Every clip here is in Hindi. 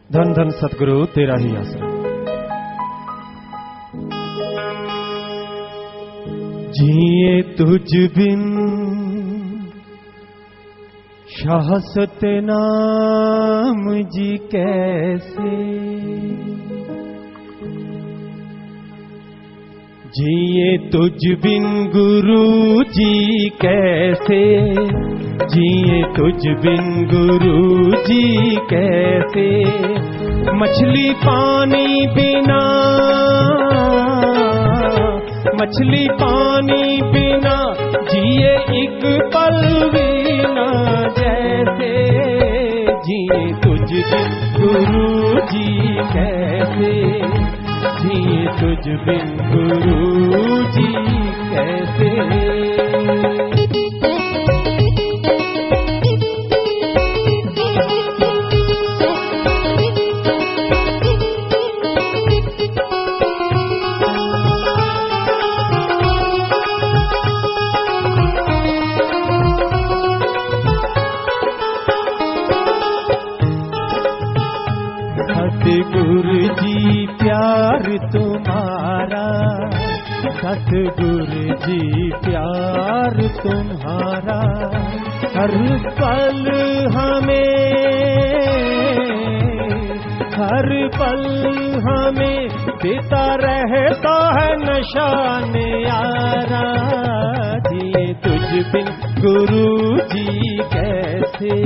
धन धन सतगुरु तेरा ही आसरा। जिए तुझ बिन शाह सतनाम जी कैसे, जिए तुझ बिन गुरु जी कैसे, जिए तुझ बिन गुरु जी कैसे। मछली पानी बिना, मछली पानी बिना जिए एक पल बिना जैसे। जिए तुझ बिन गुरु जी कैसे, जिए तुझ बिन गुरु जी कैसे। सतगुरु जी प्यार तुम्हारा, सतगुरु जी प्यार तुम्हारा हर पल हमें, हर पल हमें देता रहता है निशाने यारा। जिए तुझ बिन गुरु जी कैसे।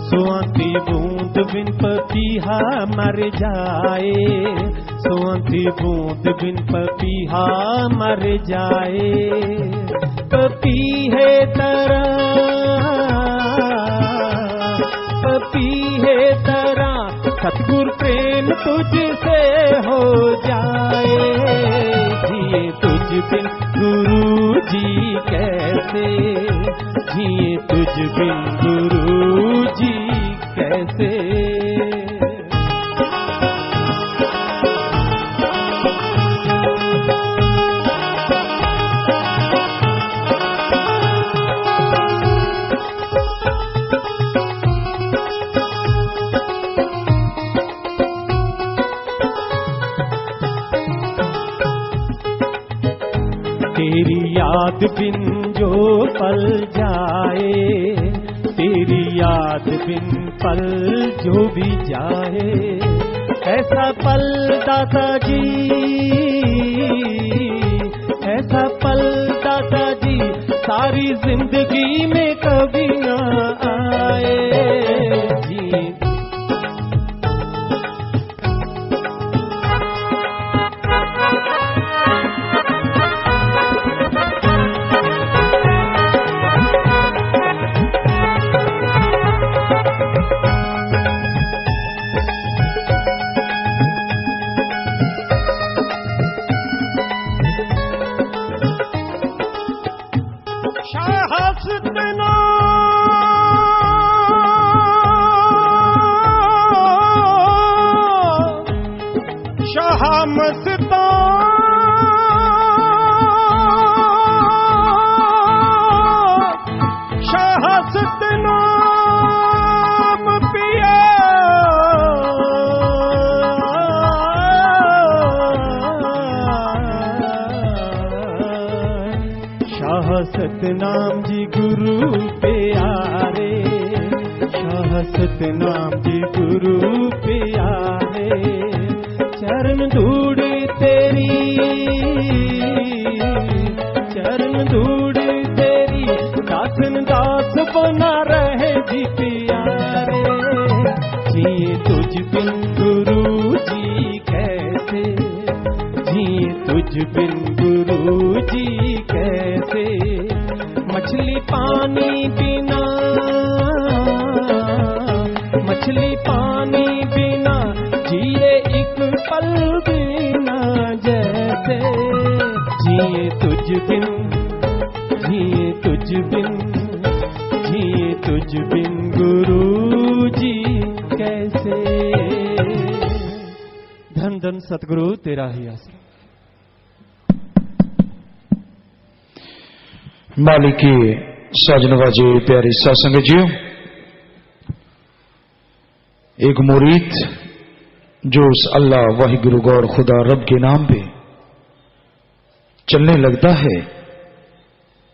सोआंती बूंद बिन पपीहा मर जाए, सोआंती बूंद बिन पपीहा मर जाए। पपीहे तरह, पपीहे तरह सतगुर प्रेम तुझसे हो जाए। जिए तुझ बिन गुरु जी कैसे, जिए तुझ बिन गुरु जी कैसे। तेरी याद बिन जो पल जाए, तेरी याद बिन पल जो भी जाए। ऐसा पल दाता जी, ऐसा पल दाता जी सारी जिंदगी में कभी ना आए। जी सतनाम जी गुरु प्यारे, शाह सतनाम जी गुरु प्यारे। चरण धूड़ तेरी, चरण धूड़ तेरी दासन दास बना रहे जी प्यारे। जिए तुझ बिन गुरु जी कैसे, जिए तुझ बिन गुरु जी कैसे। मछली पानी बिना, मछली पानी बिना जिए एक पल बिना जैसे। जिए तुझ बिन, जिए तुझ बिन, जिए तुझ बिन गुरु जी कैसे। धन धन सतगुरु तेरा ही आसरा। मालिक की साजनवाजी प्यारी सत्संग जी, एक मुरीद जो उस अल्लाह वाहिगुरु गौर खुदा रब के नाम पे चलने लगता है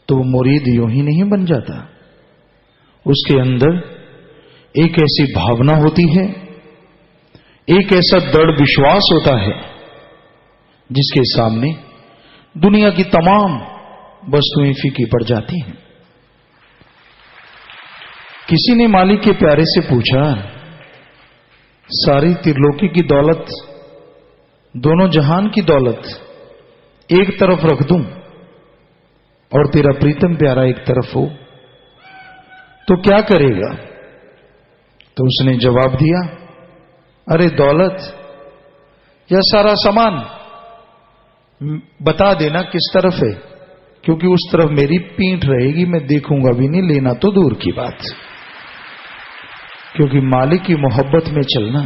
तो वो मुरीद यूं ही नहीं बन जाता। उसके अंदर एक ऐसी भावना होती है, एक ऐसा दृढ़ विश्वास होता है जिसके सामने दुनिया की तमाम वस्तुएं फीकी पड़ जाती हैं। किसी ने मालिक के प्यारे से पूछा, सारी त्रिलोकी की दौलत, दोनों जहान की दौलत एक तरफ रख दूं और तेरा प्रीतम प्यारा एक तरफ हो तो क्या करेगा? तो उसने जवाब दिया, अरे दौलत या सारा सामान बता देना किस तरफ है, क्योंकि उस तरफ मेरी पीठ रहेगी, मैं देखूंगा भी नहीं, लेना तो दूर की बात। क्योंकि मालिक की मोहब्बत में चलना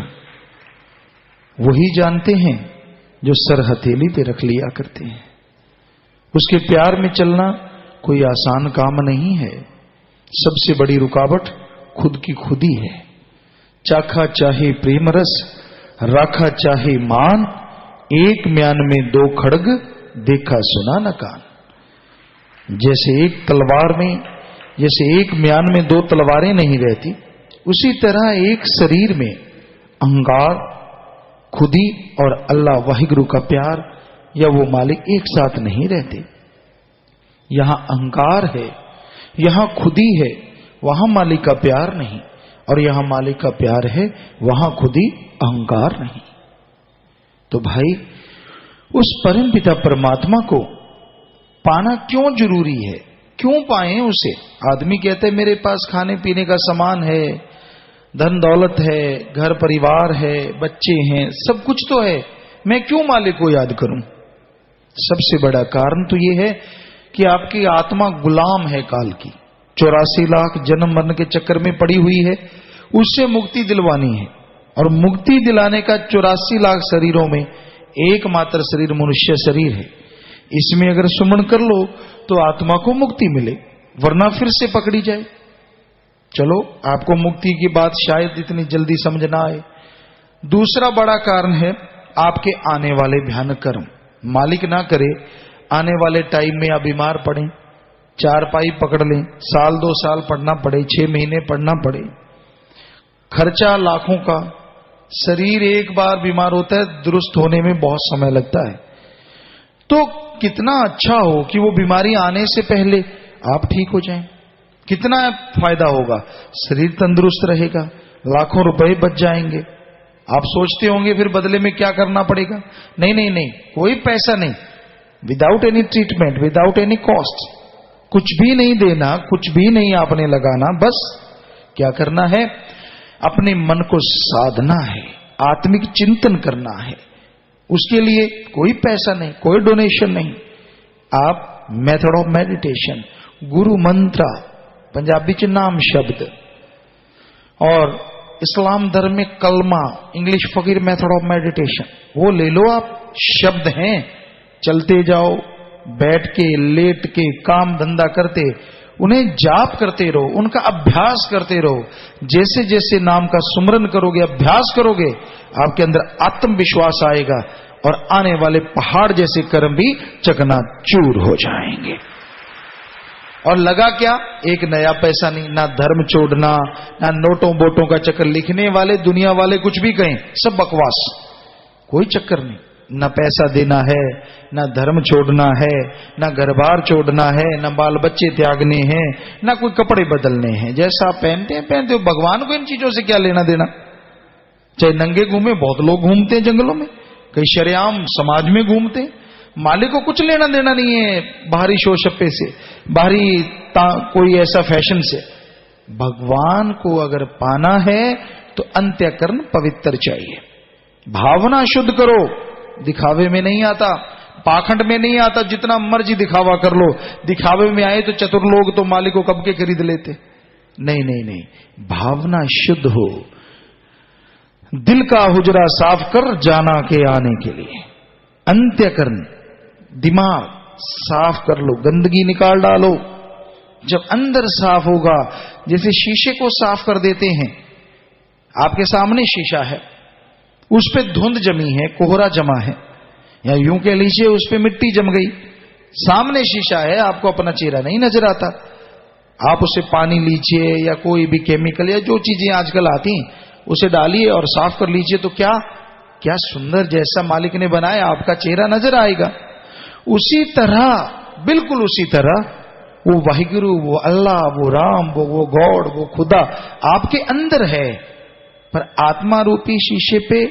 वही जानते हैं जो सर हथेली पे रख लिया करते हैं। उसके प्यार में चलना कोई आसान काम नहीं है। सबसे बड़ी रुकावट खुद की खुद ही है। चाखा चाहे प्रेम रस, राखा चाहे मान, एक म्यान में दो खड़ग, देखा सुना न कान। जैसे एक म्यान में दो तलवारें नहीं रहती, उसी तरह एक शरीर में अहंकार, खुदी और अल्लाह वाहिगुरु का प्यार या वो मालिक एक साथ नहीं रहते। यहां अहंकार है, यहां खुदी है, वहां मालिक का प्यार नहीं, और यहां मालिक का प्यार है, वहां खुदी अहंकार नहीं। तो भाई, उस परम पिता परमात्मा को पाना क्यों जरूरी है? क्यों पाएं उसे? आदमी कहते हैं मेरे पास खाने पीने का सामान है, धन दौलत है, घर परिवार है, बच्चे हैं, सब कुछ तो है, मैं क्यों मालिक को याद करूं? सबसे बड़ा कारण तो यह है कि आपकी आत्मा गुलाम है काल की। 84 लाख जन्म मरण के चक्कर में पड़ी हुई है, उससे मुक्ति दिलवानी है। और मुक्ति दिलाने का 84 लाख शरीरों में एकमात्र शरीर मनुष्य शरीर है। इसमें अगर सुमन कर लो तो आत्मा को मुक्ति मिले, वरना फिर से पकड़ी जाए। चलो, आपको मुक्ति की बात शायद इतनी जल्दी समझ ना आए। दूसरा बड़ा कारण है आपके आने वाले भयानक कर्म। मालिक ना करे, आने वाले टाइम में आप बीमार पड़े, चारपाई पकड़ लें, साल 2 साल पढ़ना पड़े, 6 महीने पढ़ना पड़े, खर्चा लाखों का। शरीर एक बार बीमार होता है, दुरुस्त होने में बहुत समय लगता है। तो कितना अच्छा हो कि वो बीमारी आने से पहले आप ठीक हो जाएं। कितना फायदा होगा, शरीर तंदुरुस्त रहेगा, लाखों रुपए बच जाएंगे। आप सोचते होंगे फिर बदले में क्या करना पड़ेगा? नहीं नहीं नहीं, कोई पैसा नहीं, without any treatment, without any cost, कुछ भी नहीं देना, कुछ भी नहीं आपने लगाना। बस क्या करना है? अपने मन को साधना है, आत्मिक चिंतन करना है। उसके लिए कोई पैसा नहीं, कोई डोनेशन नहीं। आप मेथड ऑफ मेडिटेशन, गुरु मंत्र, पंजाबी च नाम शब्द, और इस्लाम धर्म में कलमा, इंग्लिश फकीर मेथड ऑफ मेडिटेशन, वो ले लो आप। शब्द हैं, चलते जाओ, बैठ के, लेट के, काम धंधा करते, उन्हें जाप करते रहो, उनका अभ्यास करते रहो। जैसे जैसे नाम का सुमरन करोगे, अभ्यास करोगे, आपके अंदर आत्मविश्वास आएगा और आने वाले पहाड़ जैसे कर्म भी चकनाचूर हो जाएंगे। और लगा क्या? एक नया पैसा नहीं, ना धर्म छोड़ना, ना नोटों बोटों का चक्कर। लिखने वाले दुनिया वाले कुछ भी कहें, सब बकवास, कोई चक्कर नहीं। ना पैसा देना है, ना धर्म छोड़ना है, ना घर बार छोड़ना है, ना बाल बच्चे त्यागने हैं, ना कोई कपड़े बदलने हैं। जैसा आप पहनते हैं पहनते हो, भगवान को इन चीजों से क्या लेना देना? चाहे नंगे घूमे, बहुत लोग घूमते हैं जंगलों में, कई शरेआम समाज में घूमते हैं। मालिक को कुछ लेना देना नहीं है बाहरी शो शप्पे से, बाहरी कोई ऐसा फैशन से। भगवान को अगर पाना है तो अंत्यकरण पवित्र चाहिए। भावना शुद्ध करो, दिखावे में नहीं आता। पाखंड में नहीं आता, जितना मर्जी दिखावा कर लो, दिखावे में आए तो चतुर लोग तो मालिक को कब के खरीद लेते। नहीं नहीं नहीं, भावना शुद्ध हो, दिल का हुजरा साफ कर जाना के आने के लिए, अंत्यकरण दिमाग साफ कर लो, गंदगी निकाल डालो। जब अंदर साफ होगा, जैसे शीशे को साफ कर देते हैं, आपके सामने शीशा है, उस पे धुंध जमी है, कोहरा जमा है, या यूं कह लीजिए उस पे मिट्टी जम गई, सामने शीशा है, आपको अपना चेहरा नहीं नजर आता। आप उसे पानी लीजिए या कोई भी केमिकल या जो चीजें आजकल आती हैं उसे डालिए और साफ कर लीजिए, तो क्या क्या सुंदर, जैसा मालिक ने बनाया आपका चेहरा नजर आएगा। उसी तरह, बिल्कुल उसी तरह वो वाहिगुरु, वो अल्लाह, वो राम, वो गॉड, वो खुदा आपके अंदर है, पर आत्मा रूपी शीशे पे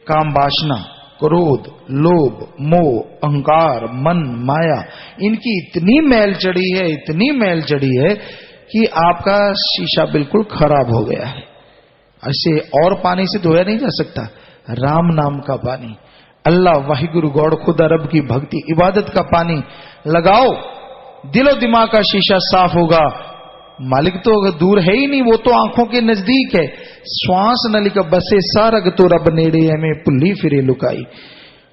काम वासना, क्रोध, लोभ, मोह, अहंकार, मन, माया, इनकी इतनी मैल चढ़ी है, इतनी मैल चढ़ी है कि आपका शीशा बिल्कुल खराब हो गया है। ऐसे और पानी से धोया नहीं जा सकता। राम नाम का पानी, अल्लाह, वाहिगुरु, गॉड, खुदा, रब की भक्ति, इबादत का पानी लगाओ, दिलो दिमाग का शीशा साफ होगा। मालिक तो दूर है ही नहीं, वो तो आंखों के नजदीक है। श्वास नलिका बसे सारग तो रब नेड़े हमें पुल्ली फिरे लुकाई,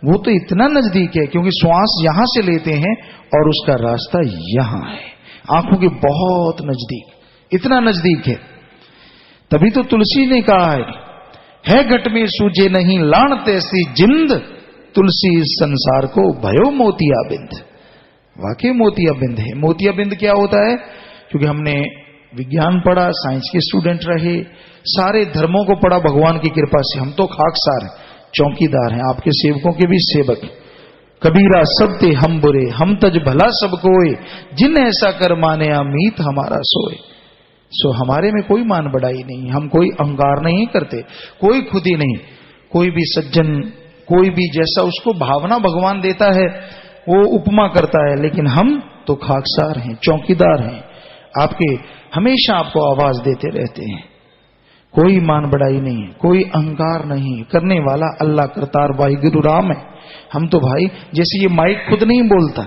वो तो इतना नजदीक है, क्योंकि श्वास यहां से लेते हैं और उसका रास्ता यहां है, आंखों के बहुत नजदीक, इतना नजदीक है। तभी तो तुलसी ने कहा है घट में सूझे नहीं लाण तैसी जिंद, तुलसी इस संसार को भयो मोतियाबिंद। वाकई मोतियाबिंद है। मोतियाबिंद क्या होता है? क्योंकि हमने विज्ञान पढ़ा, साइंस के स्टूडेंट रहे, सारे धर्मों को पढ़ा भगवान की कृपा से। हम तो खाकसार हैं, चौकीदार हैं, आपके सेवकों के भी सेवक। कबीरा सब ते हम बुरे, हम तज भला सब कोय, जिन ऐसा कर माने अमीत हमारा सोए। सो हमारे में कोई मान बढ़ाई नहीं, हम कोई अहंकार नहीं करते, कोई खुदी नहीं। कोई भी सज्जन, कोई भी जैसा उसको भावना भगवान देता है वो उपमा करता है, लेकिन हम तो खाकसार हैं, चौकीदार हैं, आपके हमेशा आपको आवाज देते रहते हैं। कोई मान बढ़ाई नहीं, कोई अहंकार नहीं, करने वाला अल्लाह करतार वाहिगुरु राम है। हम तो भाई, जैसे ये माइक खुद नहीं बोलता,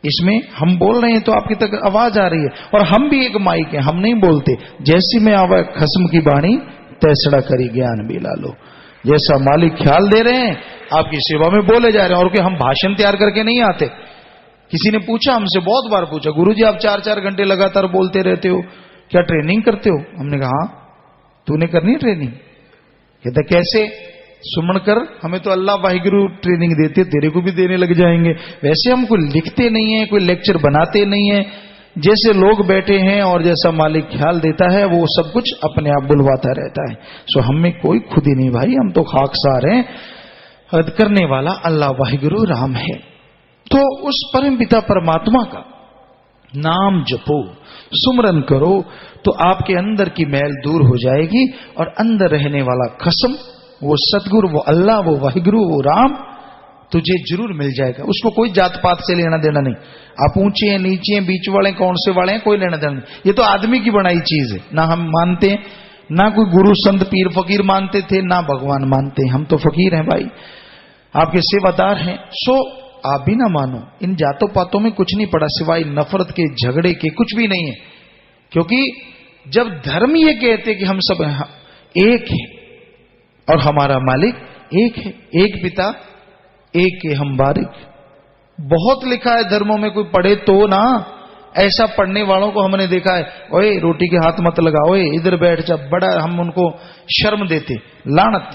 इसमें हम बोल रहे हैं तो आपकी तक आवाज आ रही है, और हम भी एक माइक है, हम नहीं बोलते। जैसी में आवा खस्म की बाणी तैसड़ा करी ज्ञान भी ला लो। जैसा मालिक ख्याल दे रहे हैं, आपकी सेवा में बोले जा रहे हैं। और कि हम भाषण तैयार करके नहीं आते। किसी ने पूछा, हमसे बहुत बार पूछा, गुरुजी आप 4-4 घंटे लगातार बोलते रहते हो, क्या ट्रेनिंग करते हो? हमने कहा हाँ, तूने करनी ट्रेनिंग? कहता कैसे? सुमन कर, हमें तो अल्लाह वाहिगुरु ट्रेनिंग देते, तेरे को भी देने लग जाएंगे। वैसे हम कोई लिखते नहीं है, कोई लेक्चर बनाते नहीं है, जैसे लोग बैठे हैं और जैसा मालिक ख्याल देता है वो सब कुछ अपने आप बुलवाता रहता है। सो हम में कोई खुदी नहीं भाई, हम तो खाकसार हैं। हद करने वाला अल्लाह वाहिगुरु राम है। तो उस परम पिता परमात्मा का नाम जपो, सुमरन करो, तो आपके अंदर की मैल दूर हो जाएगी और अंदर रहने वाला खसम, वो सतगुरु, वो अल्लाह, वो वाहिगुरु, वो राम तुझे जरूर मिल जाएगा। उसको कोई जात पात से लेना देना नहीं। आप ऊंचे हैं, नीचे हैं, बीच वाले, कौन से वाले हैं, कोई लेना देना नहीं। ये तो आदमी की बनाई चीज है। ना हम मानते हैं, ना कोई गुरु संत पीर फकीर मानते थे, ना भगवान मानते हैं। हम तो फकीर हैं भाई, आपके सेवादार हैं। सो आप भी ना मानो, इन जातों पातों में कुछ नहीं पड़ा सिवाय नफरत के, झगड़े के, कुछ भी नहीं है। क्योंकि जब धर्म ये कहते कि हम सब एक है और हमारा मालिक एक है, एक पिता, एक के हम बारिक। बहुत लिखा है धर्मों में, कोई पढ़े तो ना। ऐसा पढ़ने वालों को हमने देखा है, ओए रोटी के हाथ मत लगा, ओए इधर बैठ जा, बड़ा हम उनको शर्म देते। लानत,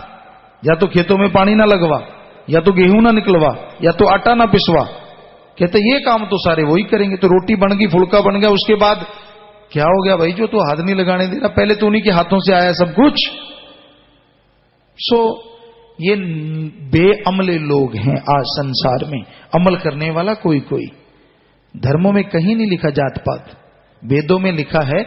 या तो खेतों में पानी ना लगवा, या तो गेहूं ना निकलवा, या तो आटा ना पिसवा। कहते ये काम तो सारे वही करेंगे। तो रोटी बन गई, फुल्का बन गया, उसके बाद क्या हो गया भाई? जो तो हाथ नहीं लगाने दे रहा, पहले तो उन्हीं के हाथों से आया सब कुछ। सो ये बेअमले लोग हैं आज संसार में, अमल करने वाला कोई कोई। धर्मों में कहीं नहीं लिखा जात पात, वेदों में लिखा है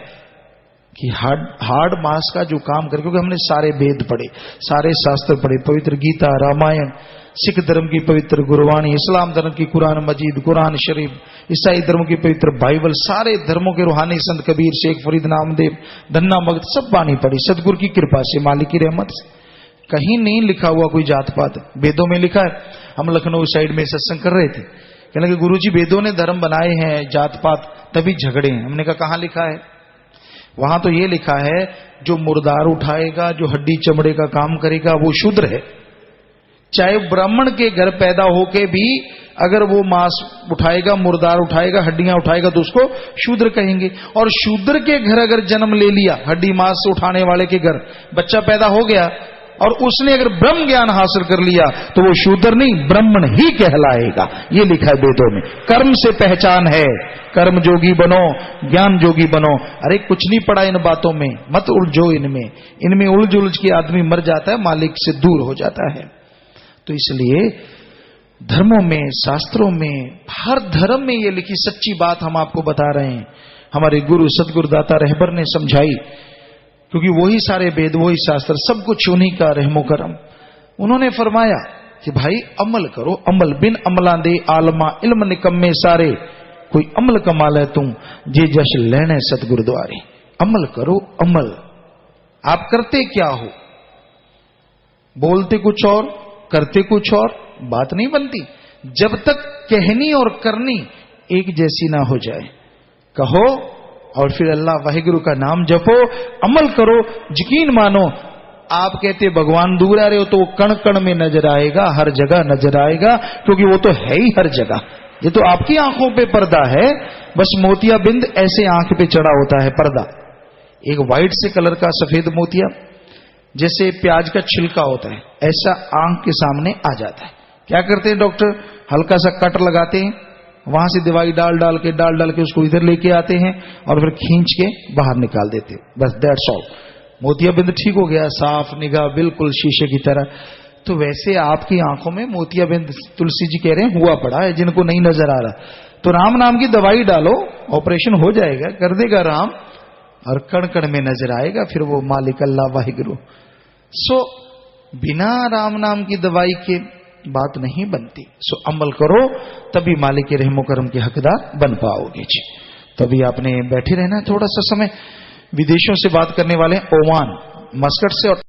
कि हार्ड मास का जो काम कर, क्योंकि हमने सारे वेद पढ़े, सारे शास्त्र पढ़े, पवित्र गीता, रामायण, सिख धर्म की पवित्र गुरबाणी, इस्लाम धर्म की कुरान मजीद, कुरान शरीफ, ईसाई धर्म की पवित्र बाइबल, सारे धर्मों के रूहानी संत कबीर, शेख फरीद, नामदेव, धन्ना भगत, सब बाणी पढ़ी सदगुरु की कृपा से, मालिक की रहमत से। कहीं नहीं लिखा हुआ कोई जात पात, वेदों में लिखा है। हम लखनऊ साइड में सत्संग कर रहे थे, कहने लगे गुरुजी वेदों ने धर्म बनाए हैं, जात पात तभी झगड़े हैं। हमने कहा कहां लिखा है? वहां तो ये लिखा है जो मुर्दार उठाएगा, जो हड्डी चमड़े का काम करेगा वो शूद्र है। चाहे ब्राह्मण के घर पैदा होके भी अगर वो मांस उठाएगा, मुर्दार उठाएगा, हड्डियां उठाएगा तो उसको शूद्र कहेंगे। और शूद्र के घर अगर जन्म ले लिया, हड्डी मांस उठाने वाले के घर बच्चा पैदा हो गया और उसने अगर ब्रह्म ज्ञान हासिल कर लिया तो वो शूद्र नहीं ब्राह्मण ही कहलाएगा। ये लिखा है वेदों में। कर्म से पहचान है, कर्म जोगी बनो, ज्ञान जोगी बनो। अरे कुछ नहीं पड़ा इन बातों में, मत उलझो इनमें। इनमें उलझ उलझ के आदमी मर जाता है, मालिक से दूर हो जाता है। तो इसलिए धर्मों में, शास्त्रों में, हर धर्म में ये लिखी सच्ची बात हम आपको बता रहे हैं। हमारे गुरु सदगुरुदाता रहबर ने समझाई, क्योंकि वही सारे वेद, वही शास्त्र, सब कुछ उन्हीं का रहमो करम। उन्होंने फरमाया कि भाई अमल करो, अमल बिन अमला दे आलमा इल्म निकम्मे सारे, कोई अमल कमा ले तुम जे जश लेने सतगुरुद्वारे। अमल करो, अमल। आप करते क्या हो? बोलते कुछ और, करते कुछ और, बात नहीं बनती। जब तक कहनी और करनी एक जैसी ना हो जाए। कहो और फिर अल्लाह वाहिगुरु का नाम जपो, अमल करो, यकीन मानो। आप कहते भगवान दूर आ रहे हो तो वो कण कण में नजर आएगा, हर जगह नजर आएगा, क्योंकि वो तो है ही हर जगह। ये तो आपकी आंखों पे पर्दा है, बस मोतिया बिंद ऐसे आंख पे चढ़ा होता है पर्दा। एक व्हाइट से कलर का सफेद मोतिया, जैसे प्याज का छिलका होता है, ऐसा आंख के सामने आ जाता है। क्या करते हैं डॉक्टर? हल्का सा कट लगाते हैं, वहां से दवाई डाल डाल के उसको इधर लेके आते हैं और फिर खींच के बाहर निकाल देते हैं। बस दैट्स ऑल। मोतियाबिंद ठीक हो गया, साफ निगाह, बिल्कुल शीशे की तरह। तो वैसे आपकी आंखों में मोतियाबिंद, तुलसी जी कह रहे हैं, हुआ पड़ा है, जिनको नहीं नजर आ रहा। तो राम नाम की दवाई डालो, ऑपरेशन हो जाएगा, कर देगा राम, और कण कण में नजर आएगा फिर वो मालिक अल्लाह वाहिगुरु। सो बिना राम नाम की दवाई के बात नहीं बनती। सो अमल करो, तभी मालिक के रहमो करम के हकदार बन पाओगे जी। तभी आपने बैठे रहना थोड़ा सा समय। विदेशों से बात करने वाले ओमान, मस्कट से और